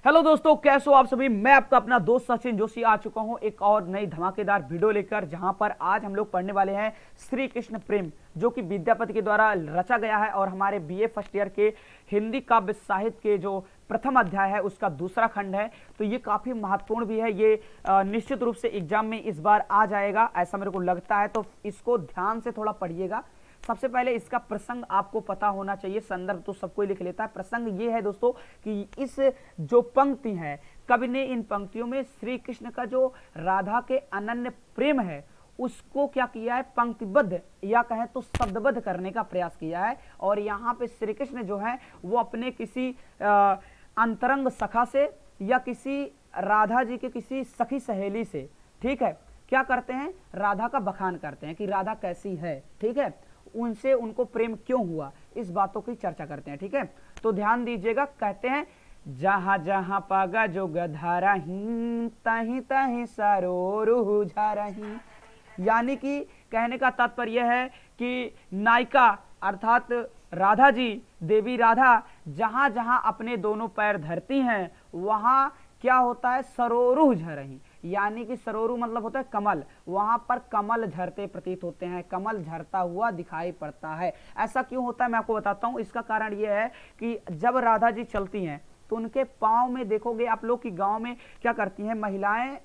Hello दोस्तों, कैसे हो आप सभी। मैं आपका अपना दोस्त सचिन जोशी आ चुका हूं एक और नई धमाकेदार वीडियो लेकर, जहां पर आज हम लोग पढ़ने वाले हैं श्री कृष्ण प्रेम, जो कि विद्यापति के द्वारा रचा गया है और हमारे बीए फर्स्ट ईयर के हिंदी काव्य साहित्य के जो प्रथम अध्याय है उसका दूसरा खंड है। तो ये काफी महत्वपूर्ण भी है। ये निश्चित रूप से एग्जाम में इस बार आ जाएगा, ऐसा मेरे को लगता है। तो इसको ध्यान से थोड़ा पढ़िएगा। सबसे पहले इसका प्रसंग आपको पता होना चाहिए। संदर्भ तो सबको लिख लेता है। प्रसंग ये है दोस्तों कि इस जो पंक्ति है, कवि ने इन पंक्तियों में श्री कृष्ण का जो राधा के अनन्य प्रेम है उसको क्या किया है, पंक्तिबद्ध या कहें तो शब्दबद्ध करने का प्रयास किया है। और यहाँ पे श्री कृष्ण जो है वो अपने किसी अंतरंग सखा से या किसी राधा जी के किसी सखी सहेली से, ठीक है, क्या करते हैं, राधा का बखान करते हैं कि राधा कैसी है, ठीक है, उनसे उनको प्रेम क्यों हुआ, इस बातों की चर्चा करते हैं। ठीक है, तो ध्यान दीजिएगा। कहते हैं जहां जहां पागा जो गधारही तहीं तहीं सरोरु झरही। यानी कि कहने का तात्पर्य है कि नायिका अर्थात राधा जी, देवी राधा जहां जहां अपने दोनों पैर धरती हैं वहां क्या होता है, सरोरु झरही। यानी कि सरोरु मतलब होता है कमल, वहां पर कमल झरते प्रतीत होते हैं, कमल झरता हुआ दिखाई पड़ता है। ऐसा क्यों होता है मैं आपको बताता हूं। इसका कारण यह है कि जब राधा जी चलती हैं तो उनके पांव में देखोगे आप लोग कि गांव में क्या करती हैं महिलाएं,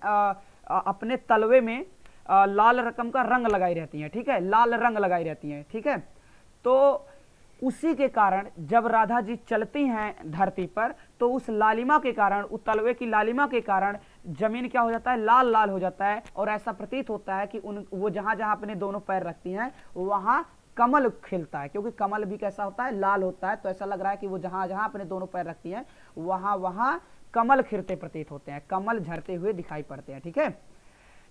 अपने तलवे में लाल रकम का रंग लगाई रहती हैं, ठीक है, लाल रंग लगाई रहती हैं, ठीक है। तो उसी के कारण जब राधा जी चलती हैं धरती पर तो उस लालिमा के कारण, उस तलवे की लालिमा के कारण जमीन क्या हो जाता है, लाल लाल हो जाता है। और ऐसा प्रतीत होता है कि वो जहां जहां अपने दोनों पैर रखती हैं वहां कमल खिलता है, क्योंकि कमल भी कैसा होता है, लाल होता है। तो ऐसा लग रहा है कि वो जहां जहां अपने दोनों पैर रखती हैं वहां वहां कमल खिलते प्रतीत होते हैं, कमल झरते हुए दिखाई पड़ते हैं। ठीक है,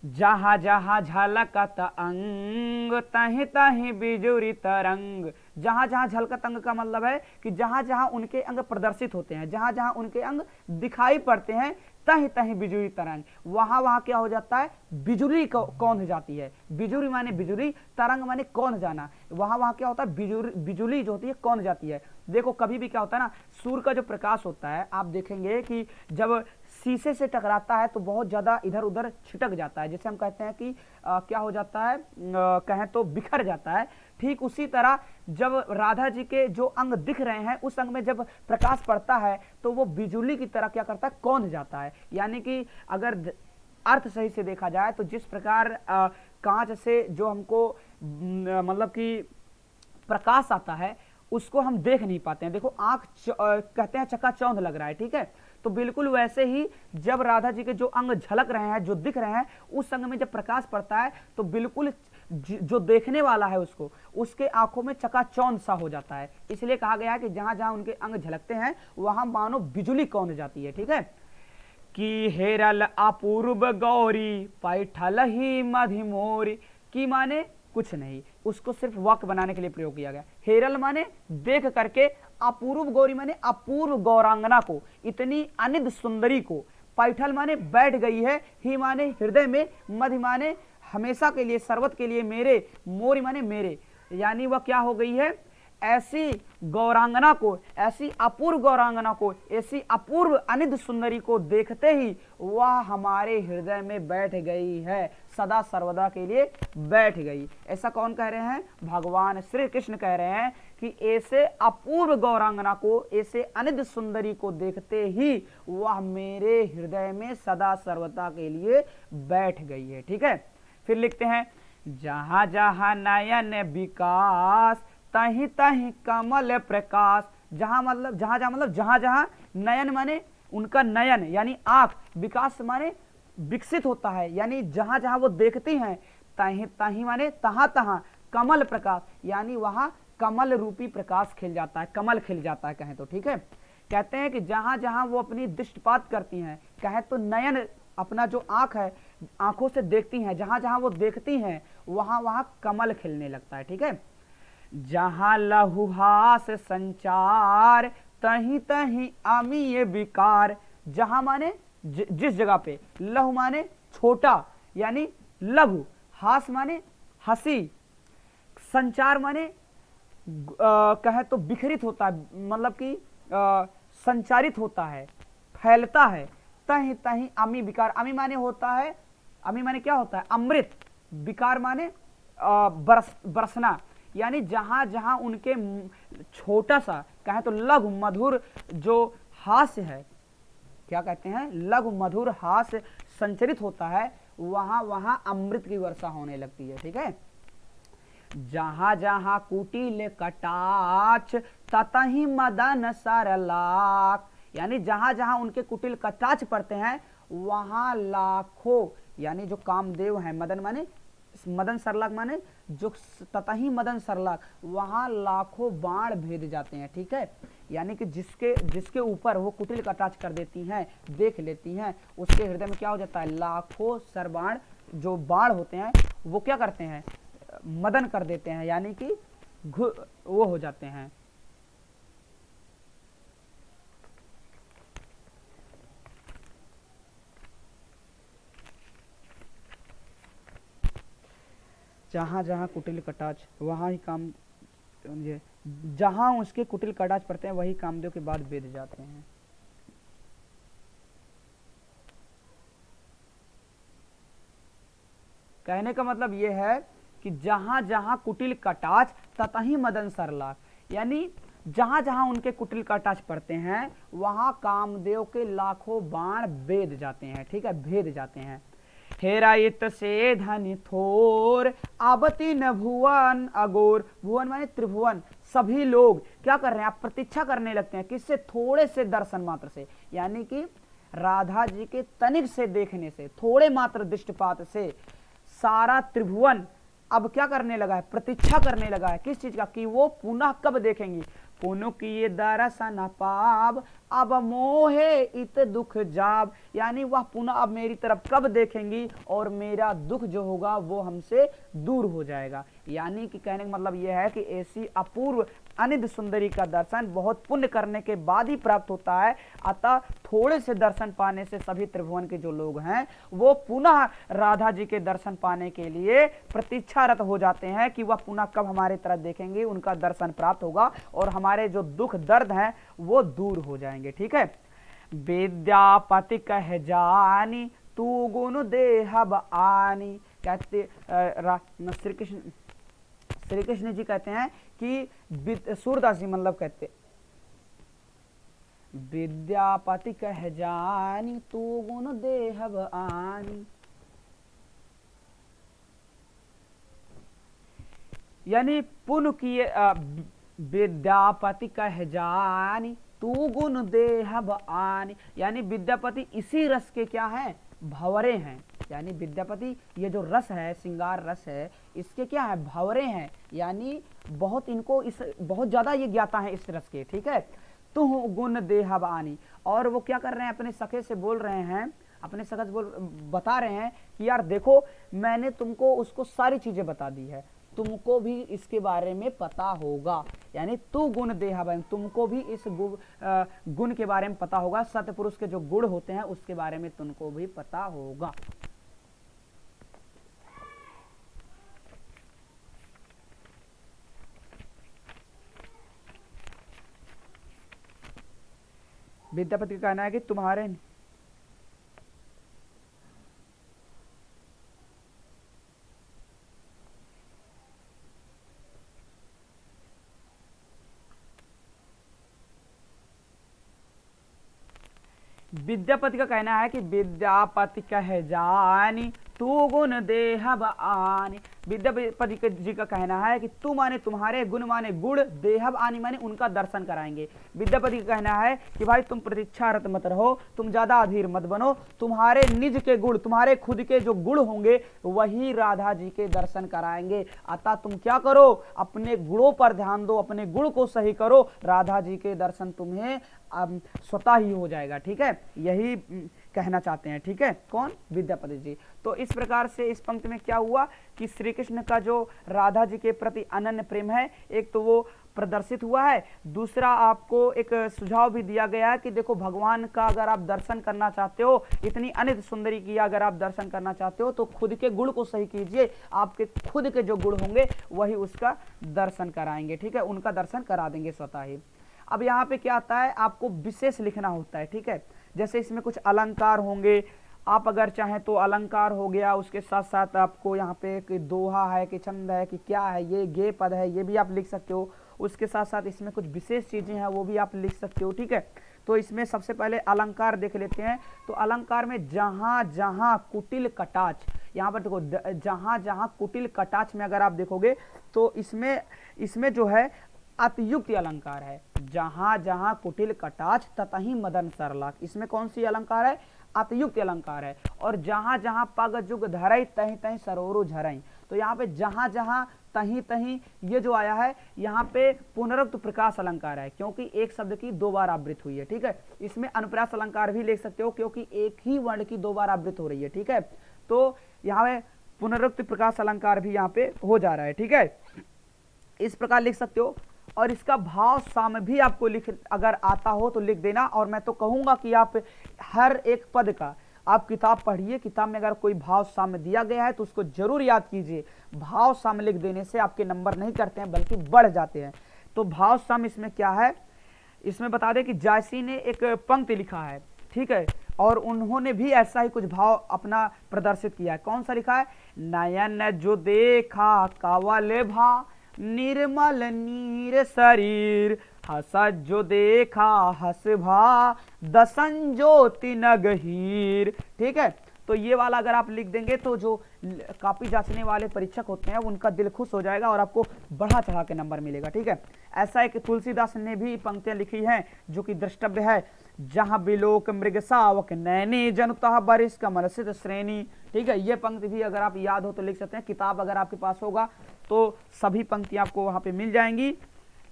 जहां जहां झलकत अंग तहीं तहीं बिजुरी तरंग। जहां जहां झलकत अंग का मतलब है कि जहां जहां उनके अंग प्रदर्शित होते हैं, जहां जहां उनके अंग दिखाई पड़ते हैं, तहीं तहीं बिजुली तरंग, वहां वहां क्या हो जाता है, बिजुली कौन हो जाती है। बिजुली माने बिजुली, तरंग माने कौन जाना, वहां वहां क्या होता है, बिजुली जो होती है कौन जाती है। देखो कभी भी क्या होता है ना, सूर्य का जो प्रकाश होता है आप देखेंगे कि जब शीशे से टकराता है तो बहुत ज्यादा इधर उधर छिटक जाता है, जिसे हम कहते हैं कि क्या हो जाता है, कहें तो बिखर जाता है। ठीक उसी तरह जब राधा जी के जो अंग दिख रहे हैं उस अंग में जब प्रकाश पड़ता है तो वो बिजुली की तरह क्या करता है, कौंध जाता है। यानी कि अगर अर्थ सही से देखा जाए तो जिस प्रकार कांच से जो हमको मतलब कि प्रकाश आता है उसको हम देख नहीं पाते हैं। देखो आंख कहते हैं चकाचौंध लग रहा है, ठीक है, तो बिल्कुल वैसे ही जब राधा जी के जो अंग झलक रहे हैं, जो दिख रहे हैं, उस अंग में जब प्रकाश पड़ता है तो बिल्कुल जो देखने वाला है उसको, उसके आंखों में चकाचौंध सा हो जाता है। इसलिए कहा गया है कि जहां जहां उनके अंग झलकते हैं वहां मानो बिजुली कौंध जाती है। ठीक है, कि हेरल अपूर्व गौरी पैठल ही मधिमोरी। की माने कुछ नहीं, उसको सिर्फ वाक्य बनाने के लिए प्रयोग किया गया। हेरल माने देख करके, अपूर्व गौरी माने अपूर्व गौरांगना को, इतनी अनिद सुंदरी को, पैठल माने बैठ गई है, ही माने हृदय में, मधि माने हमेशा के लिए, सर्वत के लिए, मेरे, मोरी माने मेरे, यानी वह क्या हो गई है, ऐसी गौरांगना को, ऐसी अपूर्व गौरांगना को, ऐसी अपूर्व अनिद सुंदरी को देखते ही वह हमारे हृदय में बैठ गई है, सदा सर्वदा के लिए बैठ गई। ऐसा कौन कह रहे हैं, भगवान श्री कृष्ण कह रहे हैं कि ऐसे अपूर्व गौरांगना को, ऐसे अनिद सुंदरी को देखते ही वह मेरे हृदय में सदा सर्वदा के लिए बैठ गई है। ठीक है, फिर लिखते हैं जहां जहां नयन विकास तहीं तहीं कमल प्रकाश। जहां मतलब जहां जहां नयन माने उनका नयन यानी आंख, विकास माने विकसित होता है, यानी जहां जहां वो देखती हैं, तहीं तहीं माने तहां तहां, कमल प्रकाश यानी वहां कमल रूपी प्रकाश खिल जाता है, कमल खिल जाता है कहें तो। ठीक है, कहते हैं कि जहां जहां वो अपनी दृष्टिपात करती हैं, कहें तो नयन अपना जो आंख है, आंखों से देखती हैं, जहां जहां वो देखती हैं वहां वहां कमल खिलने लगता है। ठीक है, जहां लहुहास संचार तहीं तहीं अमीय विकार। जहां माने जिस जगह पे, लहु माने छोटा यानी लघु, हास माने हंसी, संचार माने कहे तो बिखरित होता है, मतलब कि संचारित होता है, फैलता है, तहीं तहीं अमी विकार। अमी माने होता है, अमी माने क्या होता है, अमृत, विकार माने बरसना, यानी जहां जहां उनके छोटा सा कहें तो लघु मधुर जो हास्य है, क्या कहते हैं, लघु मधुर हास्य संचरित होता है, वहां वहां अमृत की वर्षा होने लगती है। ठीक है, जहां जहां कुटिल कटाक्ष ततहि मदन सरलाख, यानी जहां जहां उनके कुटिल कटाक्ष पड़ते हैं वहां लाखों, यानी जो कामदेव हैं, मदन माने मदन सरलाख माने जो, ततहि मदन सरलाख, वहां लाखों बाण भेद जाते हैं। ठीक है, यानी कि जिसके ऊपर वो कुटिल कटाक्ष कर देती हैं, देख लेती हैं, उसके हृदय में क्या हो जाता है, लाखों सरबाण जो बाण होते हैं वो क्या करते हैं, मदन कर देते हैं, यानी कि वो हो जाते हैं। जहां जहां कुटिल कटाक्ष वहां ही काम, जहां उसके कुटिल कटाक्ष पड़ते हैं वही कामदेव के बाद वेद जाते हैं। कहने का मतलब यह है कि जहां जहां कुटिल कटाक्ष ततहि मदन सरलाख, यानी जहां जहां उनके कुटिल कटाक्ष पड़ते हैं वहां कामदेव के लाखों बाण वेद जाते हैं। ठीक है, भेद जाते हैं। हेराइत से धन थोर आबती न भुवन अगोर, भुवन माने त्रिभुवन, सभी लोग क्या कर रहे हैं, आप प्रतीक्षा करने लगते हैं, किससे, थोड़े से दर्शन मात्र से, यानी कि राधा जी के तनिक से देखने से, थोड़े मात्र दृष्टिपात से सारा त्रिभुवन अब क्या करने लगा है, प्रतीक्षा करने लगा है, किस चीज का, कि वो पुनः कब देखेंगी, पुनः किए दर्शन पाब अब मोहे इत दुख जाब, यानी वह पुनः अब मेरी तरफ कब देखेंगी और मेरा दुख जो होगा वो हमसे दूर हो जाएगा। यानी कि कहने का मतलब यह है कि ऐसी अपूर्व अनिध सुंदरी का दर्शन बहुत पुण्य करने के बाद ही प्राप्त होता है, अतः थोड़े से दर्शन पाने से सभी त्रिभुवन के जो लोग हैं वो पुनः राधा जी के दर्शन पाने के लिए प्रतीक्षारत हो जाते हैं कि वह पुनः कब हमारे तरफ देखेंगे, उनका दर्शन प्राप्त होगा और हमारे जो दुख दर्द हैं वो दूर हो जाएंगे। ठीक है, विद्यापति कह जानी तू गुण देहब आनी, कहते श्री कृष्ण जी कहते हैं कि सूरदास जी मतलब कहते, विद्यापति कह जानी तू गुण देहब आनी, यानी पुण्य किए, विद्यापति कह जानी तू गुण देहब आनी, यानी विद्यापति इसी रस के क्या है, भंवरे हैं, यानी विद्यापति ये जो रस है, श्रृंगार रस है, इसके क्या है, भंवरे हैं, यानी बहुत इनको इस बहुत ज्यादा ये ज्ञाता है इस रस के। ठीक है, तू गुण देहब आनी, और वो क्या कर रहे हैं, अपने सखे से बोल रहे हैं, अपने सखे से बता रहे हैं कि यार देखो मैंने तुमको उसको सारी चीजें बता दी है, तुमको भी इसके बारे में पता होगा, यानी तू गुण देहब, तुमको भी इस गुण के बारे में पता होगा, सतपुरुष के जो गुण होते हैं उसके बारे में तुमको भी पता होगा। विद्यापति का कहना है कि तुम्हारे विद्यापति का कहना है कि विद्यापति कह जानी तू गुण देहब आनी, विद्यापति जी का कहना है कि तू माने तुम्हारे, गुण माने गुण, देहब आनी माने उनका दर्शन कराएंगे। विद्यापति का कहना है कि भाई तुम प्रतीक्षारत मत रहो, तुम ज्यादा अधीर मत बनो, तुम्हारे निज के गुण, तुम्हारे खुद के जो गुण होंगे वही राधा जी के दर्शन कराएंगे, अतः तुम क्या करो, अपने गुणों पर ध्यान दो, अपने गुण को सही करो, राधा जी के दर्शन तुम्हें स्वतः ही हो जाएगा। ठीक है, यही कहना चाहते हैं। ठीक है, कौन, विद्यापति जी। तो इस प्रकार से इस पंक्ति में क्या हुआ कि श्री कृष्ण का जो राधा जी के प्रति अनन्य प्रेम है, एक तो वो प्रदर्शित हुआ है, दूसरा आपको एक सुझाव भी दिया गया है कि देखो भगवान का अगर आप दर्शन करना चाहते हो, इतनी अनित सुंदरी की अगर आप दर्शन करना चाहते हो तो खुद के गुण को सही कीजिए, आपके खुद के जो गुण होंगे वही उसका दर्शन कराएंगे। ठीक है, उनका दर्शन करा देंगे स्वतः ही। अब यहाँ पे क्या आता है, आपको विशेष लिखना होता है। ठीक है, जैसे इसमें कुछ अलंकार होंगे, आप अगर चाहें तो अलंकार हो गया, उसके साथ साथ आपको यहाँ पे एक दोहा है कि छंद है कि क्या है, ये गे पद है, ये भी आप लिख सकते हो। उसके साथ साथ इसमें कुछ विशेष चीजें हैं वो भी आप लिख सकते हो, ठीक है। तो इसमें सबसे पहले अलंकार देख लेते हैं। तो अलंकार में जहां जहां कुटिल कटाक्ष, यहाँ पर देखो जहां जहां कुटिल कटाक्ष में अगर आप देखोगे तो इसमें जो है अतियुक्त अलंकार है। जहां जहां कुटिल कटाक्ष ततहि मदन सरलाक, इसमें कौन सी अलंकार है? अतियुक्त अलंकार है। और जहां जहां पग जुग धरई तहीं तहीं सरोरो झरई, तो यहाँ पे जहां जहां तहीं तहीं ये जो आया है यहाँ पे पुनरुक्त प्रकाश अलंकार है, क्योंकि एक शब्द की दो बार आवृत्ति हुई है, ठीक है। इसमें अनुप्रास अलंकार भी लिख सकते हो क्योंकि एक ही वर्ण की दो बार आवृत्ति हो रही है, ठीक है। तो यहाँ पे पुनरुक्त प्रकाश अलंकार भी यहाँ पे हो जा रहा है, ठीक है। इस प्रकार लिख सकते हो। और इसका भाव साम भी आपको लिख अगर आता हो तो लिख देना। और मैं तो कहूंगा कि आप हर एक पद का आप किताब पढ़िए, किताब में अगर कोई भाव साम्य दिया गया है तो उसको जरूर याद कीजिए। भाव साम्य लिख देने से आपके नंबर नहीं करते हैं बल्कि बढ़ जाते हैं। तो भाव साम्य इसमें क्या है, इसमें बता दें कि जायसी ने एक पंक्ति लिखा है, ठीक है, और उन्होंने भी ऐसा ही कुछ भाव अपना प्रदर्शित किया है। कौन सा लिखा है? नयन जो देखा कावल भा, निर्मल नीर शरीर, हस जो देखा हस भा, दसन ज्योति न गहीर, ठीक है। तो ये वाला अगर आप लिख देंगे तो जो कॉपी जांचने वाले परीक्षक होते हैं उनका दिल खुश हो जाएगा और आपको बढ़ा चढ़ा के नंबर मिलेगा, ठीक है। ऐसा है कि तुलसीदास ने भी पंक्तियां लिखी हैं जो कि द्रष्टव्य है। जहां बिलोक मृग सावक नैनी, जनुतः बरिस कमल सित श्रेणी, ठीक है। ये पंक्ति भी अगर आप याद हो तो लिख सकते हैं। किताब अगर आपके पास होगा तो सभी पंक्तियां आपको वहां पे मिल जाएंगी,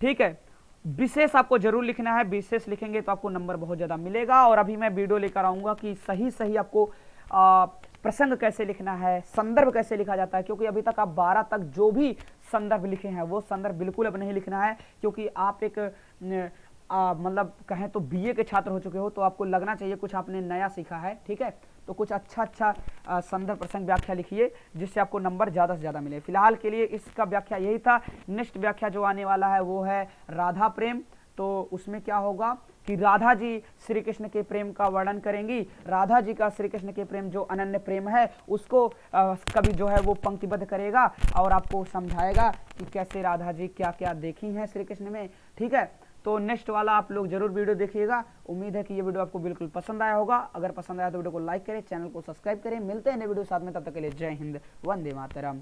ठीक है। विशेष आपको जरूर लिखना है, विशेष लिखेंगे तो आपको नंबर बहुत ज्यादा मिलेगा। और अभी मैं वीडियो लेकर आऊंगा कि सही सही आपको प्रसंग कैसे लिखना है, संदर्भ कैसे लिखा जाता है, क्योंकि अभी तक आप 12 तक जो भी संदर्भ लिखे हैं वो संदर्भ बिल्कुल अब नहीं लिखना है, क्योंकि आप एक मतलब कहें तो बीए के छात्र हो चुके हो, तो आपको लगना चाहिए कुछ आपने नया सीखा है, ठीक है। तो कुछ अच्छा संदर्भ प्रसंग व्याख्या लिखिए जिससे आपको नंबर ज़्यादा से ज़्यादा मिले। फिलहाल के लिए इसका व्याख्या यही था। नेक्स्ट व्याख्या जो आने वाला है वो है राधा प्रेम। तो उसमें क्या होगा कि राधा जी श्री कृष्ण के प्रेम का वर्णन करेंगी। राधा जी का श्री कृष्ण के प्रेम जो अनन्य प्रेम है उसको कवि जो है वो पंक्तिबद्ध करेगा और आपको समझाएगा कि कैसे राधा जी क्या क्या देखी हैं श्री कृष्ण में, ठीक है। तो नेक्स्ट वाला आप लोग जरूर वीडियो देखिएगा। उम्मीद है कि ये वीडियो आपको बिल्कुल पसंद आया होगा। अगर पसंद आया तो वीडियो को लाइक करें, चैनल को सब्सक्राइब करें। मिलते हैं नए वीडियो साथ में, तब तक के लिए जय हिंद, वंदे मातरम।